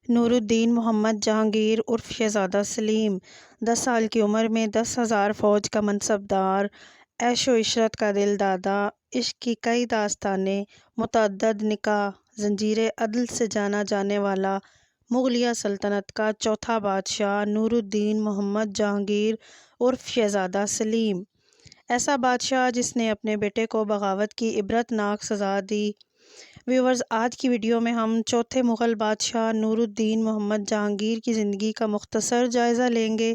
نور الدین محمد جہانگیر عرف شہزادہ سلیم 10 سال کی عمر میں 10,000 فوج کا منصبدار، عیش و عشرت کا دل دادا، عشق کی کئی داستانیں، متعدد نکاح، زنجیر عدل سے جانا جانے والا مغلیہ سلطنت کا چوتھا بادشاہ نور الدین محمد جہانگیر عرف شہزادہ سلیم، ایسا بادشاہ جس نے اپنے بیٹے کو بغاوت کی عبرت ناک سزا دی۔ ویورز، آج کی ویڈیو میں ہم چوتھے مغل بادشاہ نور الدین محمد جہانگیر کی زندگی کا مختصر جائزہ لیں گے۔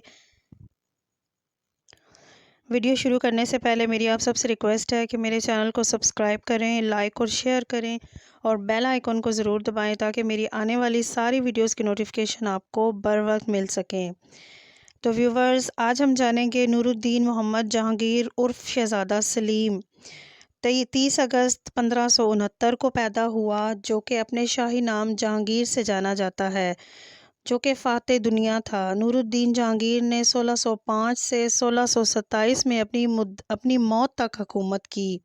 ویڈیو شروع کرنے سے پہلے میری آپ سب سے ریکویسٹ ہے کہ میرے چینل کو سبسکرائب کریں، لائک اور شیئر کریں اور بیل آئیکن کو ضرور دبائیں تاکہ میری آنے والی ساری ویڈیوز کی نوٹیفیکیشن آپ کو بر وقت مل سکیں۔ تو ویورز، آج ہم جانیں گے نور الدین محمد جہانگیر عرف شہزادہ سلیم 30 اگست 1569 کو پیدا ہوا، جو کہ اپنے شاہی نام جہانگیر سے جانا جاتا ہے، جو کہ فاتح دنیا تھا۔ نور الدین جہانگیر نے 1605 سے 1627 میں اپنی موت تک حکومت کی۔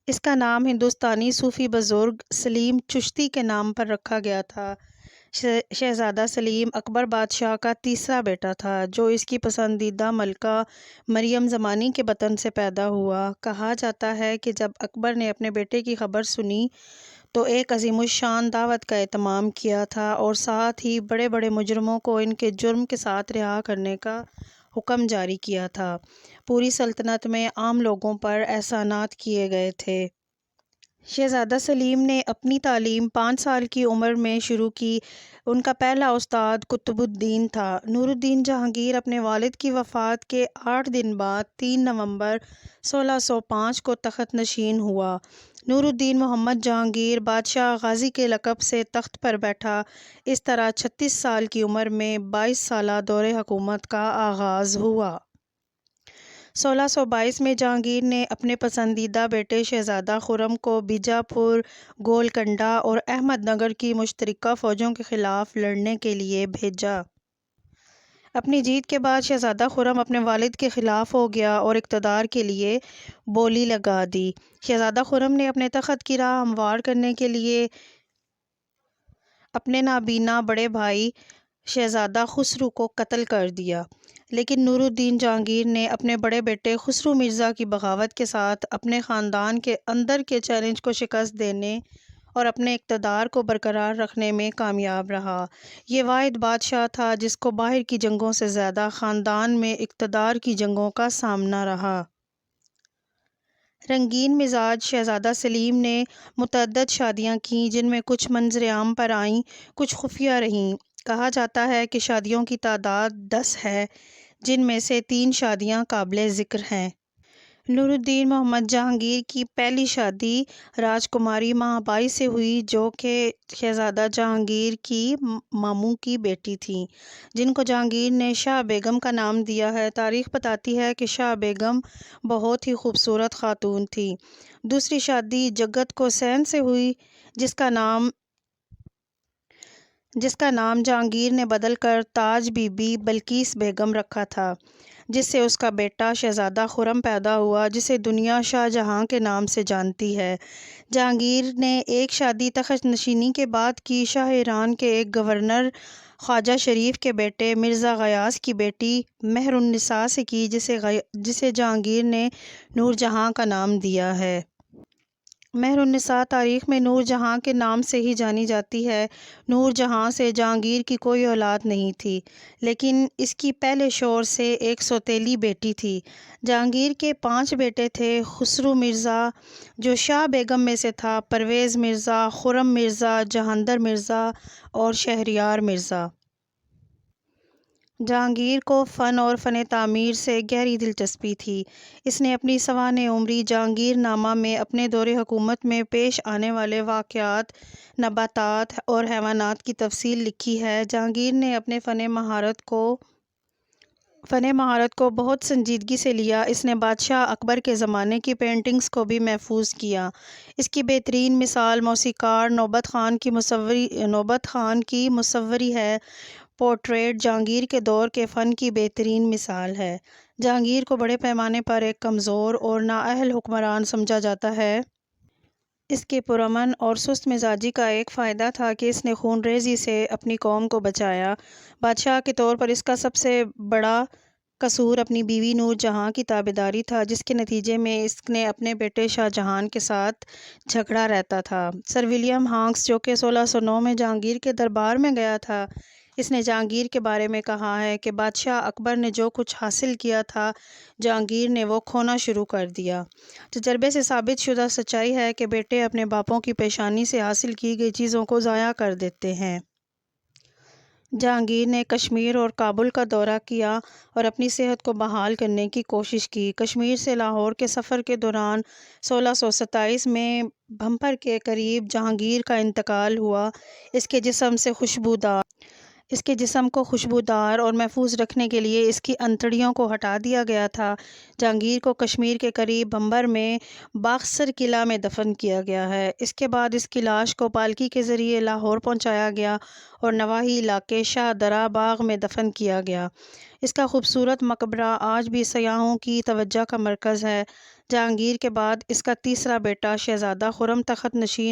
اس کا نام ہندوستانی صوفی بزرگ سلیم چشتی کے نام پر رکھا گیا تھا۔ شہزادہ سلیم اکبر بادشاہ کا تیسرا بیٹا تھا، جو اس کی پسندیدہ ملکہ مریم زمانی کے بطن سے پیدا ہوا۔ کہا جاتا ہے کہ جب اکبر نے اپنے بیٹے کی خبر سنی تو ایک عظیم الشان دعوت کا اہتمام کیا تھا اور ساتھ ہی بڑے بڑے مجرموں کو ان کے جرم کے ساتھ رہا کرنے کا حکم جاری کیا تھا۔ پوری سلطنت میں عام لوگوں پر احسانات کیے گئے تھے۔ شہزادہ سلیم نے اپنی تعلیم 5 سال کی عمر میں شروع کی۔ ان کا پہلا استاد قطب الدین تھا۔ نور الدین جہانگیر اپنے والد کی وفات کے 8 دن بعد 3 نومبر 1605 کو تخت نشین ہوا۔ نور الدین محمد جہانگیر بادشاہ غازی کے لقب سے تخت پر بیٹھا۔ اس طرح 36 سال کی عمر میں 22 سالہ دور حکومت کا آغاز ہوا۔ 1622 میں جہانگیر نے اپنے پسندیدہ بیٹے شہزادہ خرم کو بیجاپور، گولکنڈہ اور احمد نگر کی مشترکہ فوجوں کے خلاف لڑنے کے لیے بھیجا۔ اپنی جیت کے بعد شہزادہ خرم اپنے والد کے خلاف ہو گیا اور اقتدار کے لیے بولی لگا دی۔ شہزادہ خرم نے اپنے تخت کی راہ ہموار کرنے کے لیے اپنے نابینا بڑے بھائی شہزادہ خسرو کو قتل کر دیا، لیکن نور الدین جہانگیر نے اپنے بڑے بیٹے خسرو مرزا کی بغاوت کے ساتھ اپنے خاندان کے اندر کے چیلنج کو شکست دینے اور اپنے اقتدار کو برقرار رکھنے میں کامیاب رہا۔ یہ واحد بادشاہ تھا جس کو باہر کی جنگوں سے زیادہ خاندان میں اقتدار کی جنگوں کا سامنا رہا۔ رنگین مزاج شہزادہ سلیم نے متعدد شادیاں کیں، جن میں کچھ منظر عام پر آئیں، کچھ خفیہ رہیں۔ کہا جاتا ہے کہ شادیوں کی تعداد 10 ہے، جن میں سے 3 شادیاں قابل ذکر ہیں۔ نور الدین محمد جہانگیر کی پہلی شادی راجکماری مہابائی سے ہوئی، جو کہ شہزادہ جہانگیر کی ماموں کی بیٹی تھیں، جن کو جہانگیر نے شاہ بیگم کا نام دیا ہے۔ تاریخ بتاتی ہے کہ شاہ بیگم بہت ہی خوبصورت خاتون تھی۔ دوسری شادی جگت کو سین سے ہوئی، جس کا نام جہانگیر نے بدل کر تاج بی بی بلقیس بیگم رکھا تھا، جس سے اس کا بیٹا شہزادہ خرم پیدا ہوا، جسے دنیا شاہ جہاں کے نام سے جانتی ہے۔ جہانگیر نے ایک شادی تخت نشینی کے بعد کی شاہ ایران کے ایک گورنر خواجہ شریف کے بیٹے مرزا غیاث کی بیٹی مہر النساء سے کی، جسے جہانگیر نے نور جہاں کا نام دیا ہے۔ مہر النساء تاریخ میں نور جہاں کے نام سے ہی جانی جاتی ہے۔ نور جہاں سے جہانگیر کی کوئی اولاد نہیں تھی، لیکن اس کی پہلے شوہر سے ایک سوتیلی بیٹی تھی۔ جہانگیر کے 5 بیٹے تھے: خسرو مرزا جو شاہ بیگم میں سے تھا، پرویز مرزا، خرم مرزا، جہاندر مرزا اور شہریار مرزا۔ جہانگیر کو فن اور فن تعمیر سے گہری دلچسپی تھی۔ اس نے اپنی سوانح عمری جہانگیر نامہ میں اپنے دور حکومت میں پیش آنے والے واقعات، نباتات اور حیوانات کی تفصیل لکھی ہے۔ جہانگیر نے اپنے فن مہارت کو بہت سنجیدگی سے لیا۔ اس نے بادشاہ اکبر کے زمانے کی پینٹنگز کو بھی محفوظ کیا۔ اس کی بہترین مثال موسیقار نوبت خان کی مصوری ہے۔ پورٹریٹ جہانگیر کے دور کے فن کی بہترین مثال ہے۔ جہانگیر کو بڑے پیمانے پر ایک کمزور اور نااہل حکمران سمجھا جاتا ہے۔ اس کے پرامن اور سست مزاجی کا ایک فائدہ تھا کہ اس نے خون ریزی سے اپنی قوم کو بچایا۔ بادشاہ کے طور پر اس کا سب سے بڑا قصور اپنی بیوی نور جہاں کی تابعداری تھا، جس کے نتیجے میں اس نے اپنے بیٹے شاہ جہان کے ساتھ جھگڑا رہتا تھا۔ سر ولیم ہانکس، جو کہ 1609 میں جہانگیر کے دربار میں گیا تھا، اس نے جہانگیر کے بارے میں کہا ہے کہ بادشاہ اکبر نے جو کچھ حاصل کیا تھا، جہانگیر نے وہ کھونا شروع کر دیا۔ تجربے سے ثابت شدہ سچائی ہے کہ بیٹے اپنے باپوں کی پیشانی سے حاصل کی گئی چیزوں کو ضائع کر دیتے ہیں۔ جہانگیر نے کشمیر اور کابل کا دورہ کیا اور اپنی صحت کو بحال کرنے کی کوشش کی۔ کشمیر سے لاہور کے سفر کے دوران 1627 میں بھمپر کے قریب جہانگیر کا انتقال ہوا۔ اس کے جسم کو خوشبودار اور محفوظ رکھنے کے لیے اس کی انتڑیوں کو ہٹا دیا گیا تھا۔ جہانگیر کو کشمیر کے قریب بھمبر میں باخسر قلعہ میں دفن کیا گیا ہے۔ اس کے بعد اس کی لاش کو پالکی کے ذریعے لاہور پہنچایا گیا اور نواحی علاقے شاہ درہ باغ میں دفن کیا گیا۔ اس کا خوبصورت مقبرہ آج بھی سیاحوں کی توجہ کا مرکز ہے۔ جہانگیر کے بعد اس کا تیسرا بیٹا شہزادہ خرم تخت نشین